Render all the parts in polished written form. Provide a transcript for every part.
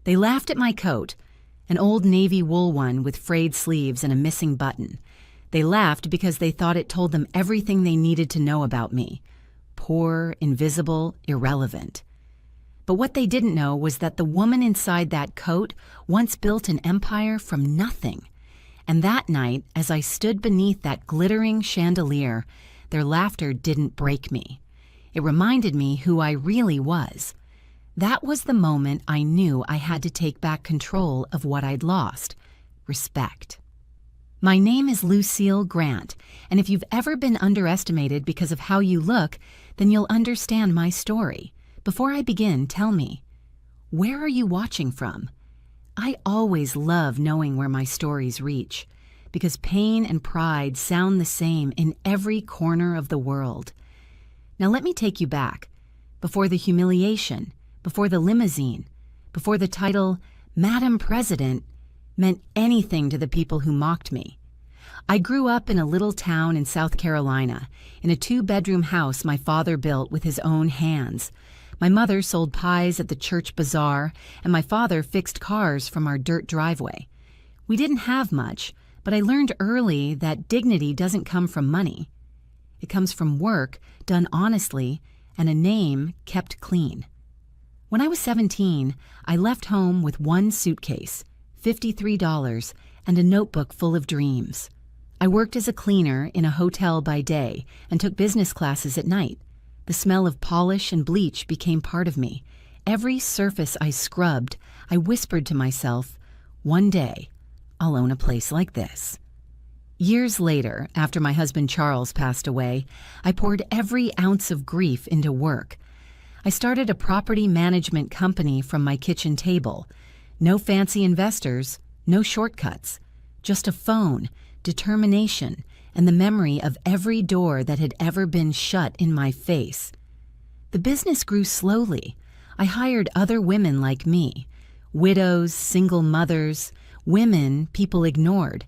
They laughed at my coat, an old navy wool one with frayed sleeves and a missing button. They laughed because they thought it told them everything they needed to know about me. Poor, invisible, irrelevant. But what they didn't know was that the woman inside that coat once built an empire from nothing. And that night, as I stood beneath that glittering chandelier, their laughter didn't break me. It reminded me who I really was. That was the moment I knew I had to take back control of what I'd lost: respect. My name is Lucille Grant, and if you've ever been underestimated because of how you look, then you'll understand my story. Before I begin, tell me, where are you watching from? I always love knowing where my stories reach, because pain and pride sound the same in every corner of the world. Now let me take you back, before the humiliation, before the limousine, before the title Madam President meant anything to the people who mocked me. I grew up in a little town in South Carolina, in a 2-bedroom house my father built with his own hands. My mother sold pies at the church bazaar, and my father fixed cars from our dirt driveway. We didn't have much, but I learned early that dignity doesn't come from money. It comes from work done honestly and a name kept clean. When I was 17, I left home with one suitcase, $53, and a notebook full of dreams. I worked as a cleaner in a hotel by day and took business classes at night. The smell of polish and bleach became part of me. Every surface I scrubbed, I whispered to myself, one day, I'll own a place like this. Years later, after my husband Charles passed away, I poured every ounce of grief into work. I started a property management company from my kitchen table. No fancy investors, no shortcuts, just a phone, determination, and the memory of every door that had ever been shut in my face. The business grew slowly. I hired other women like me, widows, single mothers, women people ignored.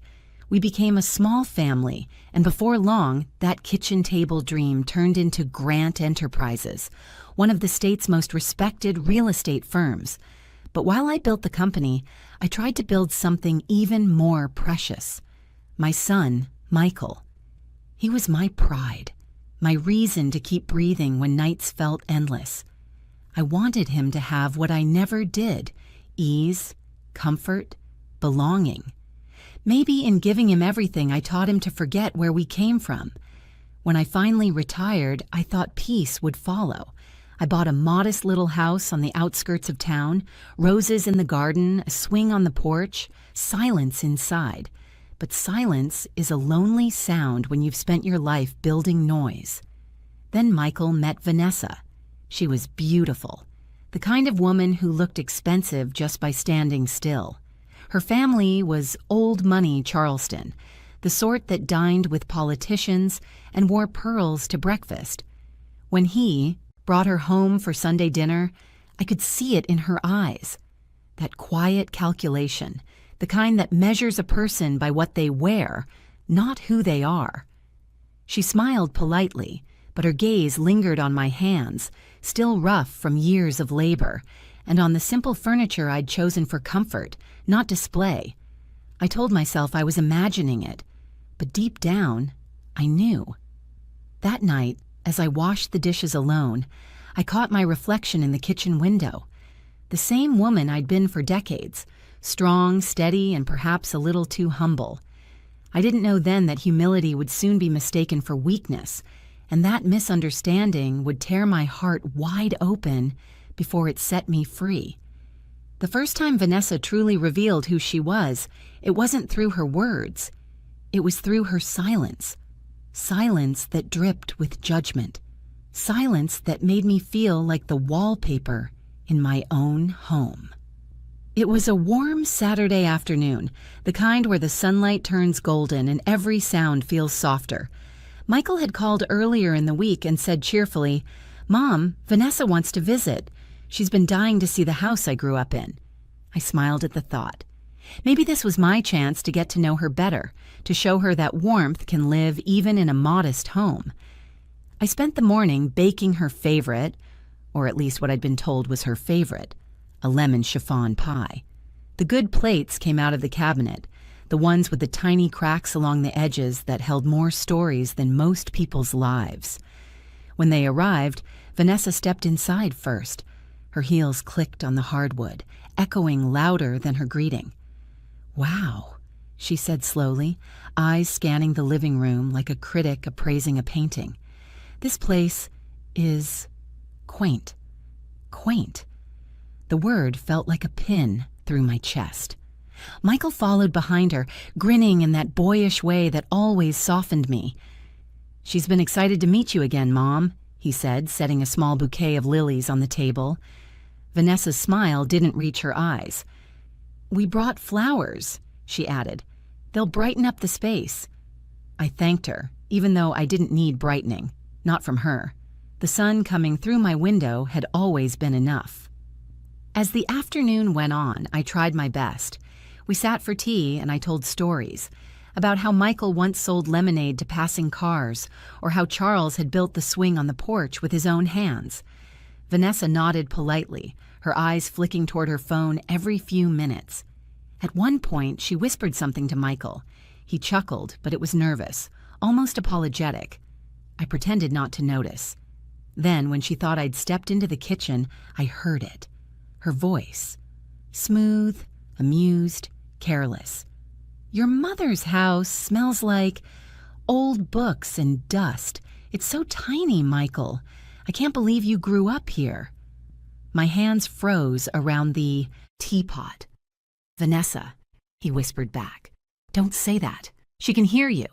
We became a small family, and before long, that kitchen table dream turned into Grant Enterprises, one of the state's most respected real estate firms. But while I built the company, I tried to build something even more precious. My son, Michael. He was my pride, my reason to keep breathing when nights felt endless. I wanted him to have what I never did: ease, comfort, belonging. Maybe in giving him everything, I taught him to forget where we came from. When I finally retired, I thought peace would follow. I bought a modest little house on the outskirts of town, roses in the garden, a swing on the porch, silence inside. But silence is a lonely sound when you've spent your life building noise. Then Michael met Vanessa. She was beautiful, the kind of woman who looked expensive just by standing still. Her family was old money Charleston, the sort that dined with politicians and wore pearls to breakfast. When he brought her home for Sunday dinner, I could see it in her eyes. That quiet calculation, the kind that measures a person by what they wear, not who they are. She smiled politely, but her gaze lingered on my hands, still rough from years of labor, and on the simple furniture I'd chosen for comfort, not display. I told myself I was imagining it, but deep down, I knew. That night, as I washed the dishes alone, I caught my reflection in the kitchen window. The same woman I'd been for decades, strong, steady, and perhaps a little too humble. I didn't know then that humility would soon be mistaken for weakness, and that misunderstanding would tear my heart wide open before it set me free. The first time Vanessa truly revealed who she was, it wasn't through her words. It was through her silence. Silence that dripped with judgment. Silence that made me feel like the wallpaper in my own home. It was a warm Saturday afternoon, the kind where the sunlight turns golden and every sound feels softer. Michael had called earlier in the week and said cheerfully, "Mom, Vanessa wants to visit. She's been dying to see the house I grew up in." I smiled at the thought. Maybe this was my chance to get to know her better, to show her that warmth can live even in a modest home. I spent the morning baking her favorite, or at least what I'd been told was her favorite, a lemon chiffon pie. The good plates came out of the cabinet, the ones with the tiny cracks along the edges that held more stories than most people's lives. When they arrived, Vanessa stepped inside first. Her heels clicked on the hardwood, echoing louder than her greeting. "Wow," she said slowly, eyes scanning the living room like a critic appraising a painting. "This place is quaint." Quaint. The word felt like a pin through my chest. Michael followed behind her, grinning in that boyish way that always softened me. "She's been excited to meet you again, Mom," he said, setting a small bouquet of lilies on the table. Vanessa's smile didn't reach her eyes. "We brought flowers," she added. "They'll brighten up the space." I thanked her, even though I didn't need brightening. Not from her. The sun coming through my window had always been enough. As the afternoon went on, I tried my best. We sat for tea and I told stories about how Michael once sold lemonade to passing cars, or how Charles had built the swing on the porch with his own hands. Vanessa nodded politely, her eyes flicking toward her phone every few minutes. At one point, she whispered something to Michael. He chuckled, but it was nervous, almost apologetic. I pretended not to notice. Then, when she thought I'd stepped into the kitchen, I heard it. Her voice. Smooth, amused, careless. "Your mother's house smells like old books and dust. It's so tiny, Michael. I can't believe you grew up here." My hands froze around the teapot. "Vanessa," he whispered back. "Don't say that. She can hear you."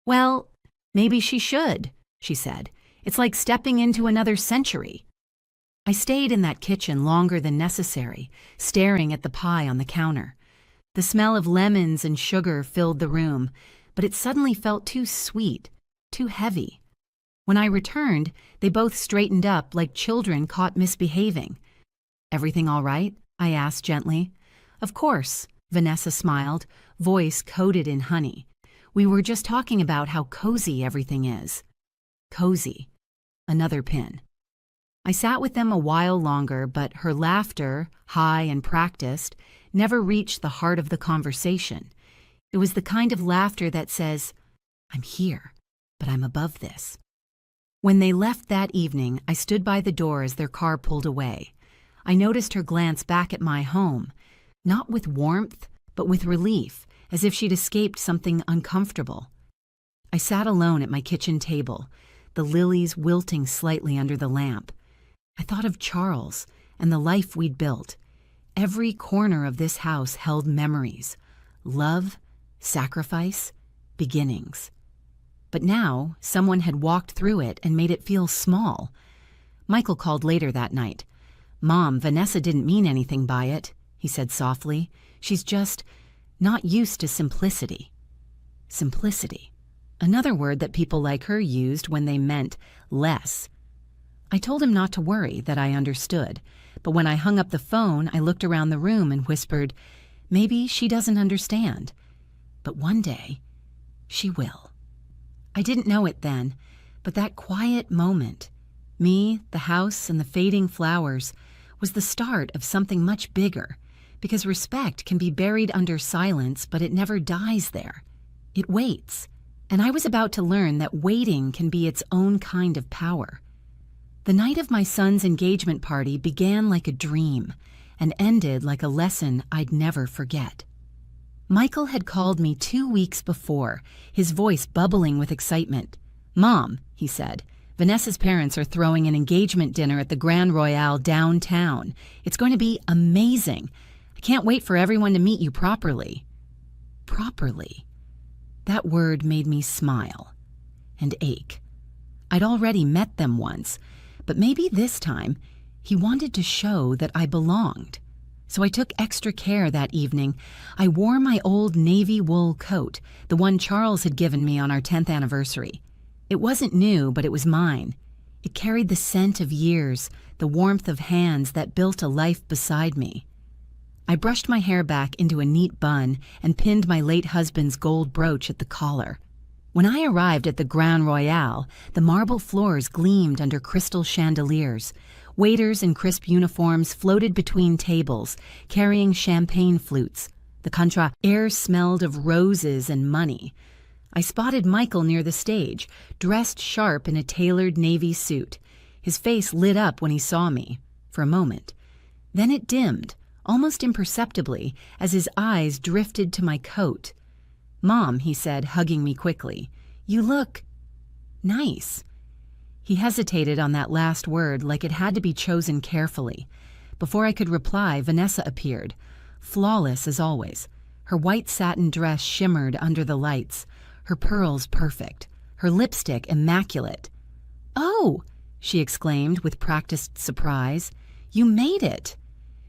"Well, maybe she should," she said. "It's like stepping into another century." I stayed in that kitchen longer than necessary, staring at the pie on the counter. The smell of lemons and sugar filled the room, but it suddenly felt too sweet, too heavy. When I returned, they both straightened up like children caught misbehaving. "Everything all right?" I asked gently. "Of course," Vanessa smiled, voice coated in honey. "We were just talking about how cozy everything is." Cozy. Another pin. I sat with them a while longer, but her laughter, high and practiced, never reached the heart of the conversation. It was the kind of laughter that says, "I'm here, but I'm above this." When they left that evening, I stood by the door as their car pulled away. I noticed her glance back at my home, not with warmth, but with relief, as if she'd escaped something uncomfortable. I sat alone at my kitchen table, the lilies wilting slightly under the lamp. I thought of Charles and the life we'd built. Every corner of this house held memories, love, sacrifice, beginnings. But now, someone had walked through it and made it feel small. Michael called later that night. "Mom, Vanessa didn't mean anything by it," he said softly. "She's just not used to simplicity." Simplicity. Another word that people like her used when they meant less. I told him not to worry, that I understood. But when I hung up the phone, I looked around the room and whispered, "Maybe she doesn't understand. But one day, she will." I didn't know it then, but that quiet moment, me, the house, and the fading flowers, was the start of something much bigger, because respect can be buried under silence, but it never dies there. It waits, and I was about to learn that waiting can be its own kind of power. The night of my son's engagement party began like a dream and ended like a lesson I'd never forget. Michael had called me 2 weeks before, his voice bubbling with excitement. "Mom," he said, "Vanessa's parents are throwing an engagement dinner at the Grand Royale downtown. It's going to be amazing. I can't wait for everyone to meet you properly." Properly. That word made me smile and ache. I'd already met them once, but maybe this time he wanted to show that I belonged. So I took extra care that evening. I wore my old navy wool coat, the one Charles had given me on our 10th anniversary. It wasn't new, but it was mine. It carried the scent of years, the warmth of hands that built a life beside me. I brushed my hair back into a neat bun and pinned my late husband's gold brooch at the collar. When I arrived at the Grand Royale, the marble floors gleamed under crystal chandeliers. Waiters in crisp uniforms floated between tables, carrying champagne flutes. The contra air smelled of roses and money. I spotted Michael near the stage, dressed sharp in a tailored navy suit. His face lit up when he saw me, for a moment. Then it dimmed, almost imperceptibly, as his eyes drifted to my coat. "Mom," he said, hugging me quickly, "you look nice." He hesitated on that last word like it had to be chosen carefully. Before I could reply, Vanessa appeared, flawless as always. Her white satin dress shimmered under the lights, her pearls perfect, her lipstick immaculate. "Oh!" she exclaimed with practiced surprise. "You made it!"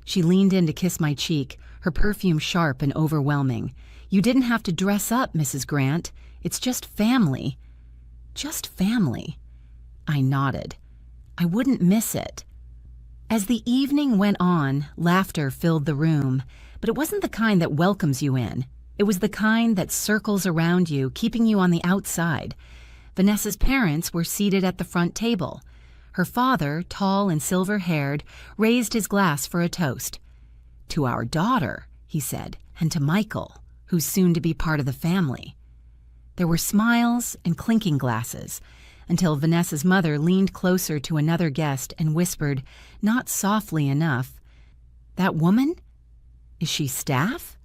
She leaned in to kiss my cheek, her perfume sharp and overwhelming. "You didn't have to dress up, Mrs. Grant. It's just family." "Just family." I nodded. I wouldn't miss it. As the evening went on, laughter filled the room, but it wasn't the kind that welcomes you in. It was the kind that circles around you, keeping you on the outside. Vanessa's parents were seated at the front table. Her father, tall and silver-haired, raised his glass for a toast. "To our daughter," he said, "and to Michael, who's soon to be part of the family." There were smiles and clinking glasses, until Vanessa's mother leaned closer to another guest and whispered, not softly enough, "That woman? Is she staff?"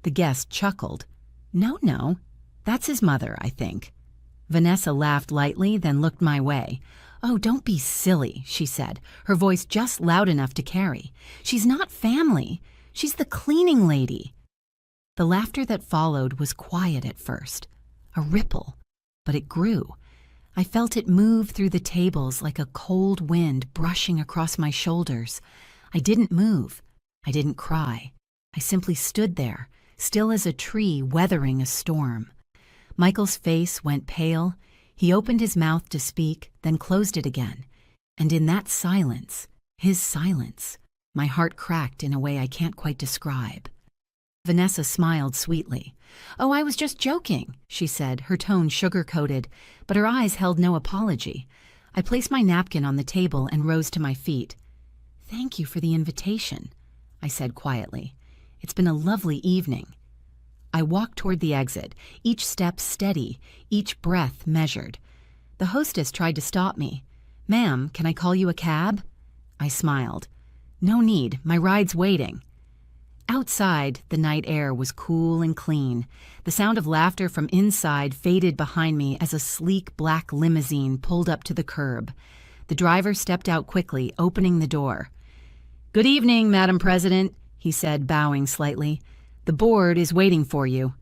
The guest chuckled. No, that's his mother, I think." Vanessa laughed lightly, then looked my way. "Oh, don't be silly," she said, her voice just loud enough to carry. "She's not family. She's the cleaning lady." The laughter that followed was quiet at first, a ripple, but it grew. I felt it move through the tables like a cold wind brushing across my shoulders. I didn't move. I didn't cry. I simply stood there, still as a tree weathering a storm. Michael's face went pale. He opened his mouth to speak, then closed it again. And in that silence, his silence, my heart cracked in a way I can't quite describe. Vanessa smiled sweetly. "Oh, I was just joking," she said, her tone sugar-coated, but her eyes held no apology. I placed my napkin on the table and rose to my feet. "Thank you for the invitation," I said quietly. "It's been a lovely evening." I walked toward the exit, each step steady, each breath measured. The hostess tried to stop me. "Ma'am, can I call you a cab?" I smiled. "No need, my ride's waiting." Outside, the night air was cool and clean. The sound of laughter from inside faded behind me as a sleek black limousine pulled up to the curb. The driver stepped out quickly, opening the door. "Good evening, Madam President," he said, bowing slightly. "The board is waiting for you."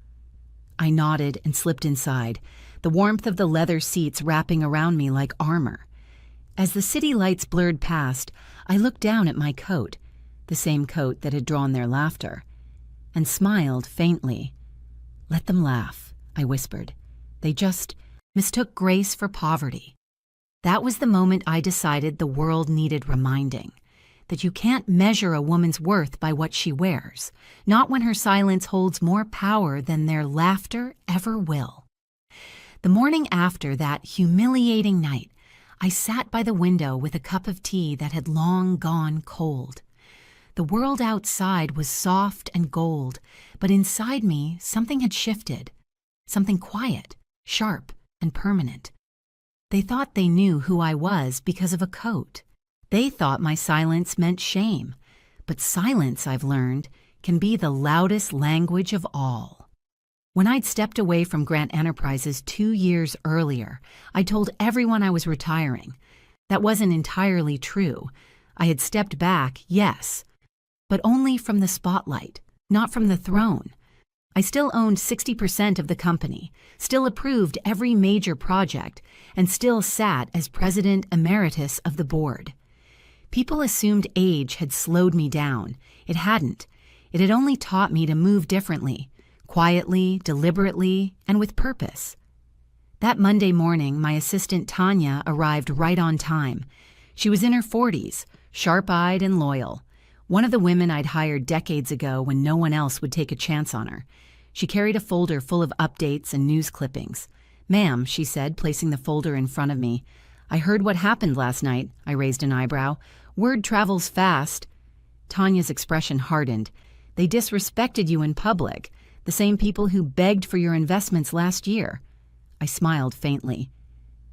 I nodded and slipped inside, the warmth of the leather seats wrapping around me like armor. As the city lights blurred past, I looked down at my coat, the same coat that had drawn their laughter, and smiled faintly. "Let them laugh," I whispered. "They just mistook grace for poverty." That was the moment I decided the world needed reminding, that you can't measure a woman's worth by what she wears, not when her silence holds more power than their laughter ever will. The morning after that humiliating night, I sat by the window with a cup of tea that had long gone cold. The world outside was soft and gold, but inside me something had shifted, something quiet, sharp, and permanent. They thought they knew who I was because of a coat. They thought my silence meant shame, but silence, I've learned, can be the loudest language of all. When I'd stepped away from Grant Enterprises 2 years earlier, I told everyone I was retiring. That wasn't entirely true. I had stepped back, yes, but only from the spotlight, not from the throne. I still owned 60% of the company, still approved every major project, and still sat as president emeritus of the board. People assumed age had slowed me down. It hadn't. It had only taught me to move differently, quietly, deliberately, and with purpose. That Monday morning, my assistant Tanya arrived right on time. She was in her 40s, sharp-eyed and loyal. One of the women I'd hired decades ago when no one else would take a chance on her. She carried a folder full of updates and news clippings. "Ma'am," she said, placing the folder in front of me, I heard what happened last night, I raised an eyebrow. Word travels fast. Tanya's expression hardened. They disrespected you in public, the same people who begged for your investments last year. I smiled faintly.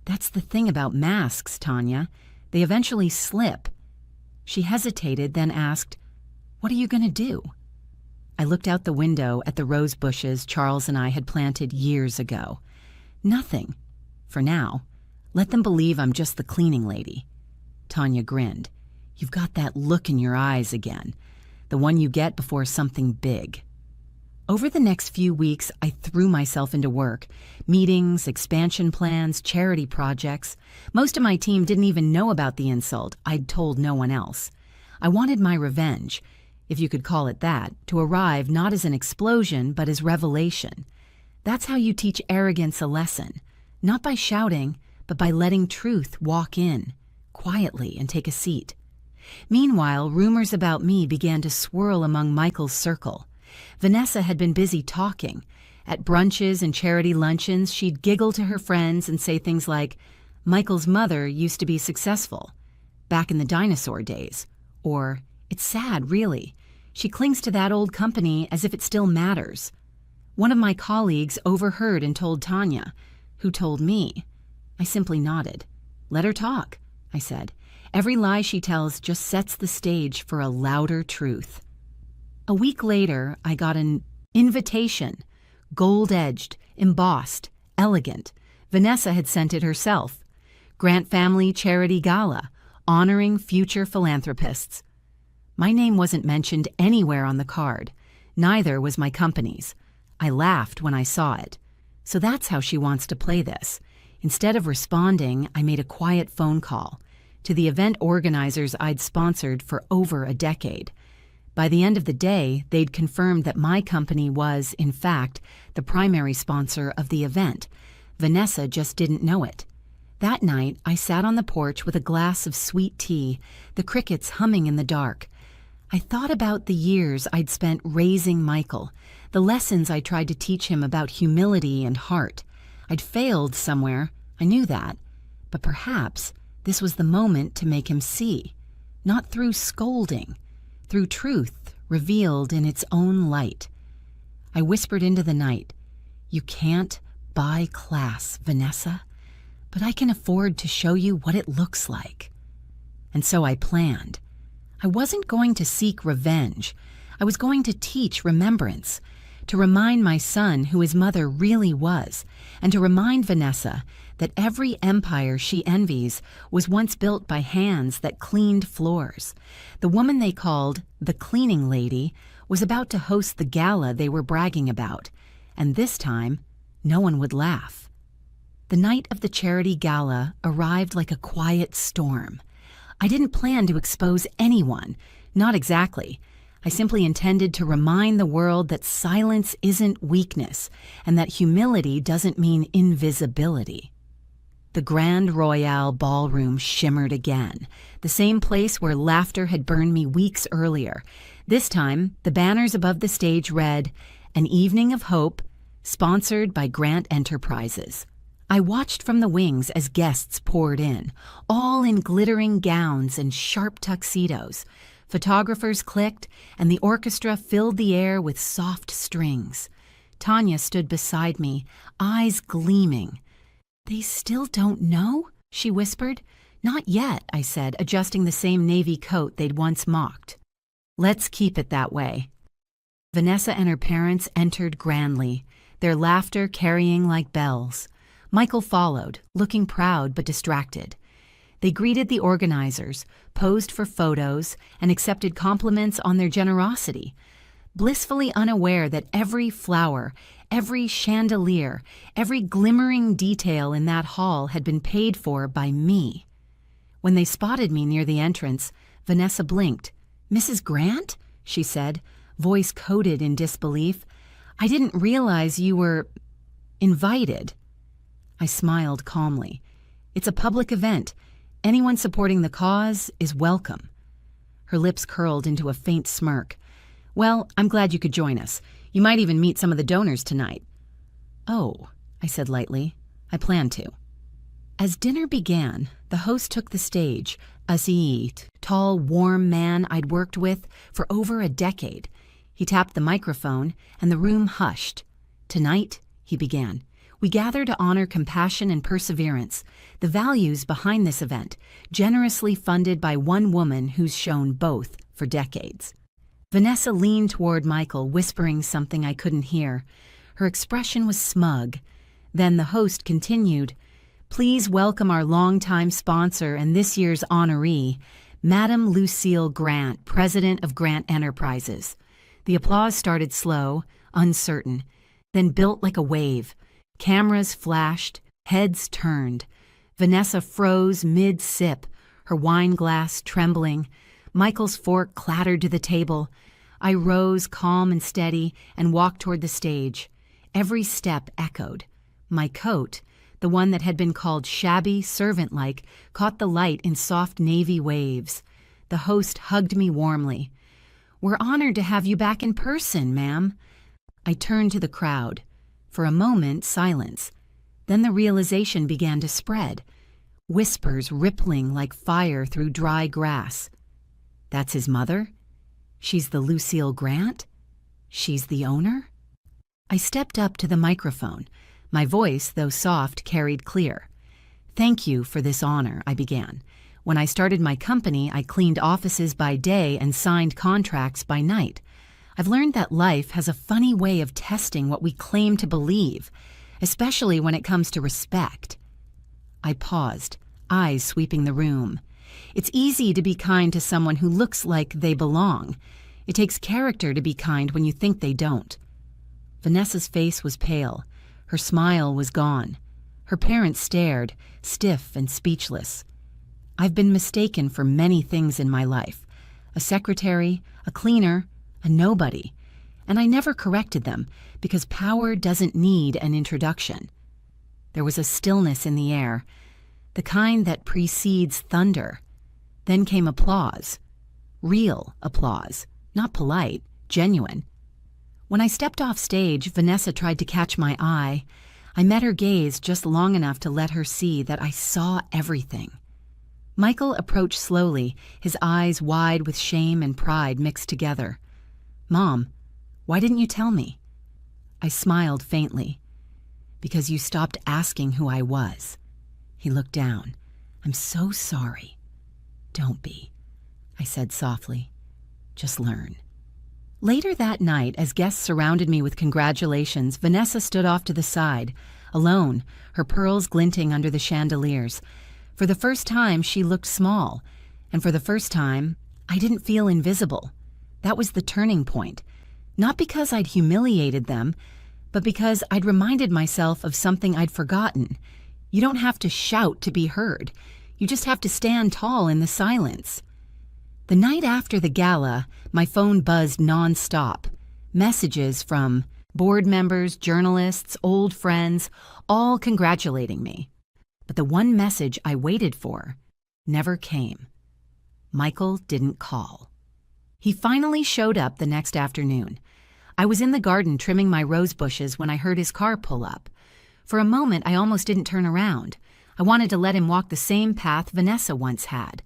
That's the thing about masks, Tanya. They eventually slip. She hesitated, then asked, "What are you going to do?" I looked out the window at the rose bushes Charles and I had planted years ago. Nothing. For now. Let them believe I'm just the cleaning lady. Tanya grinned. You've got that look in your eyes again. The one you get before something big. Over the next few weeks, I threw myself into work. Meetings, expansion plans, charity projects. Most of my team didn't even know about the insult. I'd told no one else. I wanted my revenge, if you could call it that, to arrive not as an explosion, but as revelation. That's how you teach arrogance a lesson. Not by shouting, but by letting truth walk in, quietly, and take a seat. Meanwhile, rumors about me began to swirl among Michael's circle. Vanessa had been busy talking. At brunches and charity luncheons, she'd giggle to her friends and say things like, Michael's mother used to be successful, back in the dinosaur days. Or, it's sad, really. She clings to that old company as if it still matters. One of my colleagues overheard and told Tanya, who told me. I simply nodded. Let her talk, I said. Every lie she tells just sets the stage for a louder truth. A week later, I got an invitation, gold-edged, embossed, elegant. Vanessa had sent it herself. Grant Family Charity Gala, honoring future philanthropists. My name wasn't mentioned anywhere on the card. Neither was my company's. I laughed when I saw it. So that's how she wants to play this. Instead of responding, I made a quiet phone call to the event organizers I'd sponsored for over a decade. By the end of the day, they'd confirmed that my company was, in fact, the primary sponsor of the event. Vanessa just didn't know it. That night, I sat on the porch with a glass of sweet tea, the crickets humming in the dark. I thought about the years I'd spent raising Michael, the lessons I tried to teach him about humility and heart. I'd failed somewhere, I knew that, but perhaps this was the moment to make him see, not through scolding, through truth revealed in its own light. I whispered into the night, "You can't buy class, Vanessa, but I can afford to show you what it looks like." And so I planned. I wasn't going to seek revenge. I was going to teach remembrance, to remind my son who his mother really was, and to remind Vanessa that every empire she envies was once built by hands that cleaned floors. The woman they called the cleaning lady was about to host the gala they were bragging about, and this time, no one would laugh. The night of the charity gala arrived like a quiet storm. I didn't plan to expose anyone, not exactly. I simply intended to remind the world that silence isn't weakness and that humility doesn't mean invisibility. The Grand Royale ballroom shimmered again, the same place where laughter had burned me weeks earlier. This time, the banners above the stage read, "An Evening of Hope, sponsored by Grant Enterprises." I watched from the wings as guests poured in, all in glittering gowns and sharp tuxedos. Photographers clicked, and the orchestra filled the air with soft strings. Tanya stood beside me, eyes gleaming. "They still don't know?" she whispered. "Not yet," I said, adjusting the same navy coat they'd once mocked. "Let's keep it that way." Vanessa and her parents entered grandly, their laughter carrying like bells. Michael followed, looking proud but distracted. They greeted the organizers, posed for photos, and accepted compliments on their generosity, blissfully unaware that every flower, every chandelier, every glimmering detail in that hall had been paid for by me. When they spotted me near the entrance, Vanessa blinked. "Mrs. Grant?" she said, voice coated in disbelief. "I didn't realize you were invited." I smiled calmly. "It's a public event. Anyone supporting the cause is welcome." Her lips curled into a faint smirk. "Well, I'm glad you could join us. You might even meet some of the donors tonight." "Oh," I said lightly. "I plan to." As dinner began, the host took the stage, a tall, warm man I'd worked with for over a decade. He tapped the microphone, and the room hushed. "Tonight," he began, "we gather to honor compassion and perseverance, the values behind this event, generously funded by one woman who's shown both for decades." Vanessa leaned toward Michael, whispering something I couldn't hear. Her expression was smug. Then the host continued, "Please welcome our longtime sponsor and this year's honoree, Madam Lucille Grant, President of Grant Enterprises." The applause started slow, uncertain, then built like a wave. Cameras flashed, heads turned. Vanessa froze mid-sip, her wine glass trembling. Michael's fork clattered to the table. I rose, calm and steady, and walked toward the stage. Every step echoed. My coat, the one that had been called shabby, servant-like, caught the light in soft navy waves. The host hugged me warmly. "We're honored to have you back in person, ma'am." I turned to the crowd. For a moment, silence. Then the realization began to spread. Whispers rippling like fire through dry grass. "That's his mother? She's the Lucille Grant? She's the owner?" I stepped up to the microphone. My voice, though soft, carried clear. "Thank you for this honor," I began. "When I started my company, I cleaned offices by day and signed contracts by night. I've learned that life has a funny way of testing what we claim to believe, especially when it comes to respect." I paused, eyes sweeping the room. It's easy to be kind to someone who looks like they belong. It takes character to be kind when you think they don't. Vanessa's face was pale. Her smile was gone. Her parents stared, stiff and speechless. I've been mistaken for many things in my life. A secretary, a cleaner, a nobody. And I never corrected them, because power doesn't need an introduction. There was a stillness in the air, the kind that precedes thunder. Then came applause. Real applause, not polite, genuine. When I stepped off stage, Vanessa tried to catch my eye. I met her gaze just long enough to let her see that I saw everything. Michael approached slowly, his eyes wide with shame and pride mixed together. "Mom, why didn't you tell me?" I smiled faintly. "Because you stopped asking who I was." He looked down. "I'm so sorry." "Don't be," I said softly. "Just learn." Later that night, as guests surrounded me with congratulations, Vanessa stood off to the side, alone, her pearls glinting under the chandeliers. For the first time, she looked small, and for the first time, I didn't feel invisible. That was the turning point. Not because I'd humiliated them, but because I'd reminded myself of something I'd forgotten. You don't have to shout to be heard. You just have to stand tall in the silence. The night after the gala, my phone buzzed nonstop. Messages from board members, journalists, old friends, all congratulating me. But the one message I waited for never came. Michael didn't call. He finally showed up the next afternoon. I was in the garden trimming my rose bushes when I heard his car pull up. For a moment, I almost didn't turn around. I wanted to let him walk the same path Vanessa once had,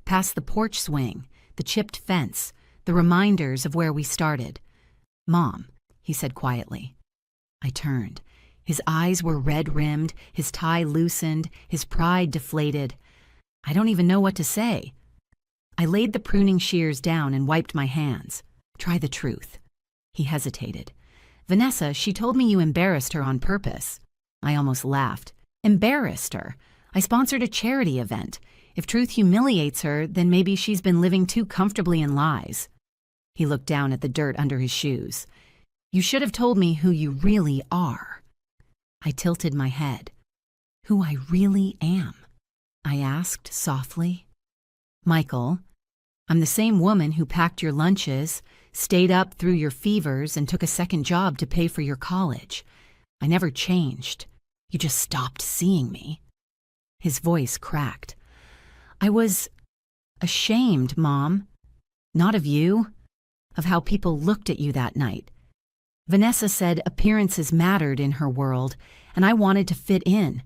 past the porch swing, the chipped fence, the reminders of where we started. "Mom," he said quietly. I turned. His eyes were red-rimmed, his tie loosened, his pride deflated. I don't even know what to say. I laid the pruning shears down and wiped my hands. "Try the truth." He hesitated. "Vanessa, she told me you embarrassed her on purpose." I almost laughed. Embarrassed her? I sponsored a charity event. If truth humiliates her, then maybe she's been living too comfortably in lies. He looked down at the dirt under his shoes. "You should have told me who you really are." I tilted my head. "Who I really am?" I asked softly. "Michael, I'm the same woman who packed your lunches, stayed up through your fevers, and took a second job to pay for your college. I never changed. You just stopped seeing me." His voice cracked. "I was ashamed, Mom. Not of you, of how people looked at you that night. Vanessa said appearances mattered in her world, and I wanted to fit in.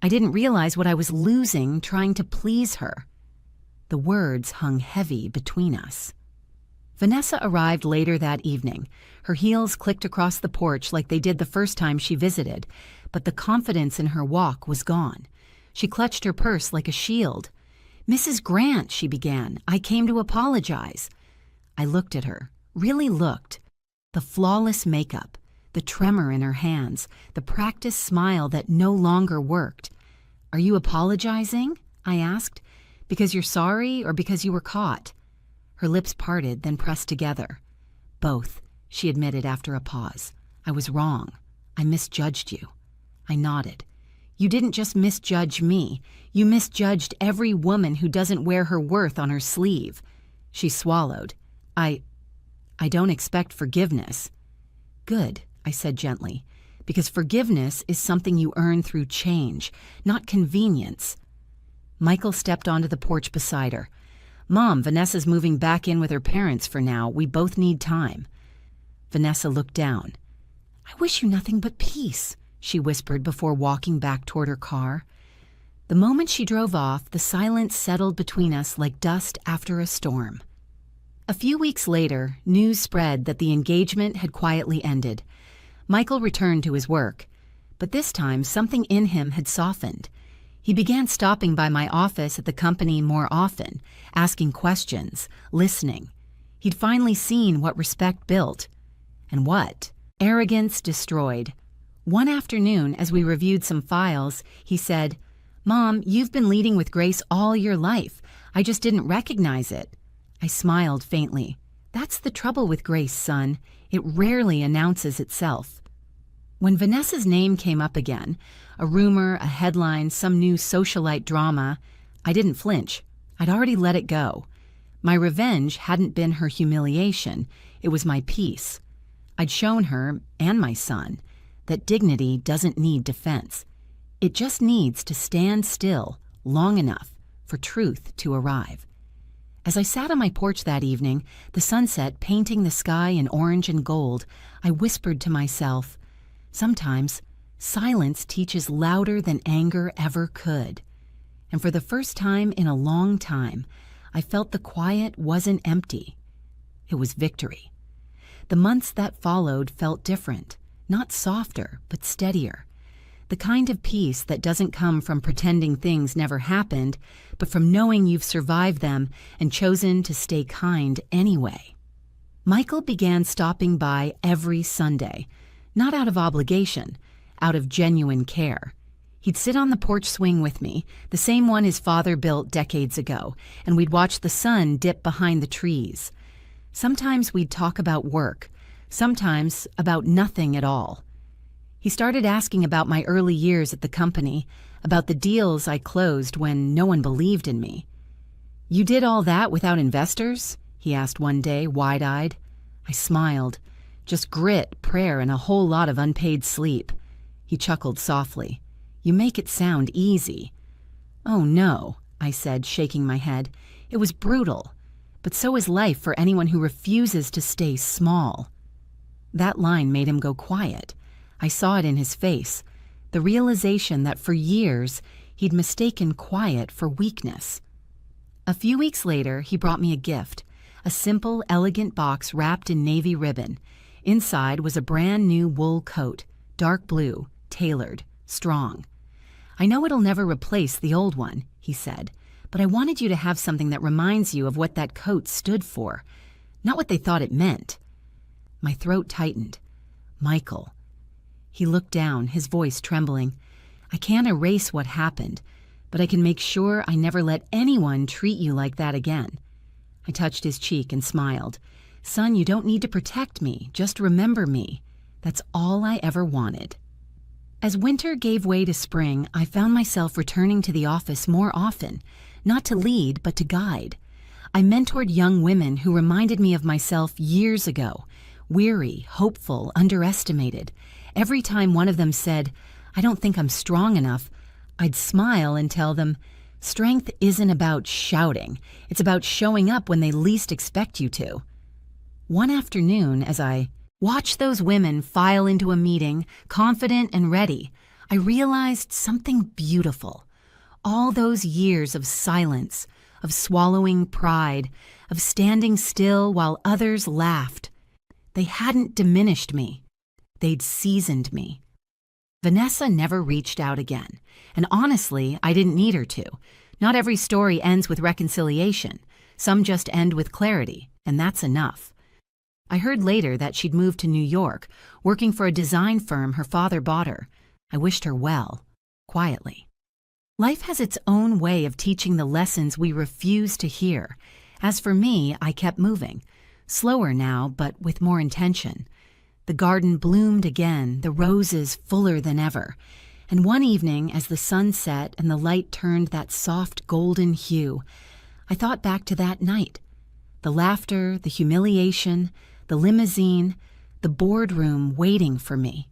I didn't realize what I was losing trying to please her. The words hung heavy between us. Vanessa arrived later that evening. Her heels clicked across the porch like they did the first time she visited, but the confidence in her walk was gone. She clutched her purse like a shield. "Mrs. Grant," she began, "I came to apologize." I looked at her, really looked. The flawless makeup, the tremor in her hands, the practiced smile that no longer worked. "Are you apologizing?" I asked. "Because you're sorry or because you were caught?" Her lips parted, then pressed together. "Both," she admitted after a pause. "I was wrong. I misjudged you." I nodded. "You didn't just misjudge me. You misjudged every woman who doesn't wear her worth on her sleeve." She swallowed. I don't expect forgiveness." "Good," I said gently, "because forgiveness is something you earn through change, not convenience." Michael stepped onto the porch beside her. "Mom, Vanessa's moving back in with her parents for now. We both need time." Vanessa looked down. "I wish you nothing but peace," she whispered before walking back toward her car. The moment she drove off, the silence settled between us like dust after a storm. A few weeks later, news spread that the engagement had quietly ended. Michael returned to his work, but this time something in him had softened. He began stopping by my office at the company more often, asking questions, listening. He'd finally seen what respect built. And what? Arrogance destroyed. One afternoon, as we reviewed some files, he said, "Mom, you've been leading with grace all your life. I just didn't recognize it." I smiled faintly. "That's the trouble with grace, son. It rarely announces itself." When Vanessa's name came up again, a rumor, a headline, some new socialite drama, I didn't flinch. I'd already let it go. My revenge hadn't been her humiliation. It was my peace. I'd shown her, and my son, that dignity doesn't need defense. It just needs to stand still long enough for truth to arrive. As I sat on my porch that evening, the sunset painting the sky in orange and gold, I whispered to myself, sometimes silence teaches louder than anger ever could. And for the first time in a long time, I felt the quiet wasn't empty. It was victory. The months that followed felt different, not softer, but steadier. The kind of peace that doesn't come from pretending things never happened, but from knowing you've survived them and chosen to stay kind anyway. Michael began stopping by every Sunday, not out of obligation, out of genuine care. He'd sit on the porch swing with me, the same one his father built decades ago, and we'd watch the sun dip behind the trees. Sometimes we'd talk about work, sometimes about nothing at all. He started asking about my early years at the company, about the deals I closed when no one believed in me. "You did all that without investors?" he asked one day, wide-eyed. I smiled. "Just grit, prayer, and a whole lot of unpaid sleep." He chuckled softly. "You make it sound easy." "Oh no," I said, shaking my head. "It was brutal. But so is life for anyone who refuses to stay small." That line made him go quiet. I saw it in his face, the realization that for years he'd mistaken quiet for weakness. A few weeks later, he brought me a gift, a simple, elegant box wrapped in navy ribbon. Inside was a brand new wool coat, dark blue, tailored, strong. "I know it'll never replace the old one," he said, "but I wanted you to have something that reminds you of what that coat stood for, not what they thought it meant." My throat tightened. "Michael." He looked down, his voice trembling. "I can't erase what happened, but I can make sure I never let anyone treat you like that again." I touched his cheek and smiled. "Son, you don't need to protect me. Just remember me. That's all I ever wanted." As winter gave way to spring, I found myself returning to the office more often, not to lead, but to guide. I mentored young women who reminded me of myself years ago, weary, hopeful, underestimated. Every time one of them said, "I don't think I'm strong enough," I'd smile and tell them, "Strength isn't about shouting. It's about showing up when they least expect you to." One afternoon, as I watched those women file into a meeting, confident and ready, I realized something beautiful. All those years of silence, of swallowing pride, of standing still while others laughed, they hadn't diminished me. They'd seasoned me. Vanessa never reached out again, and honestly, I didn't need her to. Not every story ends with reconciliation. Some just end with clarity, and that's enough. I heard later that she'd moved to New York, working for a design firm her father bought her. I wished her well, quietly. Life has its own way of teaching the lessons we refuse to hear. As for me, I kept moving. Slower now, but with more intention. The garden bloomed again, the roses fuller than ever. And one evening, as the sun set and the light turned that soft golden hue, I thought back to that night. The laughter, the humiliation, the limousine, the boardroom waiting for me.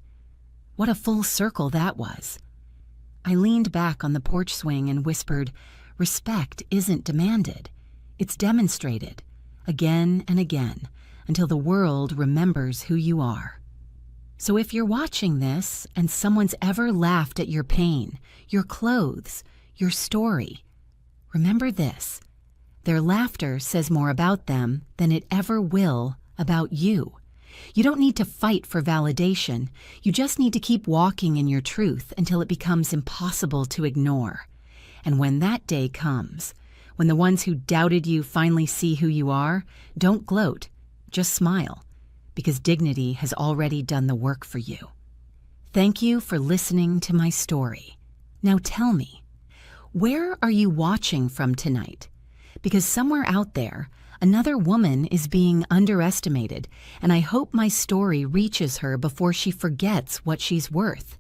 What a full circle that was. I leaned back on the porch swing and whispered, "Respect isn't demanded. It's demonstrated, again and again, until the world remembers who you are." So if you're watching this and someone's ever laughed at your pain, your clothes, your story, remember this: their laughter says more about them than it ever will about you. You don't need to fight for validation. You just need to keep walking in your truth until it becomes impossible to ignore. And when that day comes, when the ones who doubted you finally see who you are, don't gloat, just smile, because dignity has already done the work for you. Thank you for listening to my story. Now tell me, where are you watching from tonight? Because somewhere out there, another woman is being underestimated, and I hope my story reaches her before she forgets what she's worth.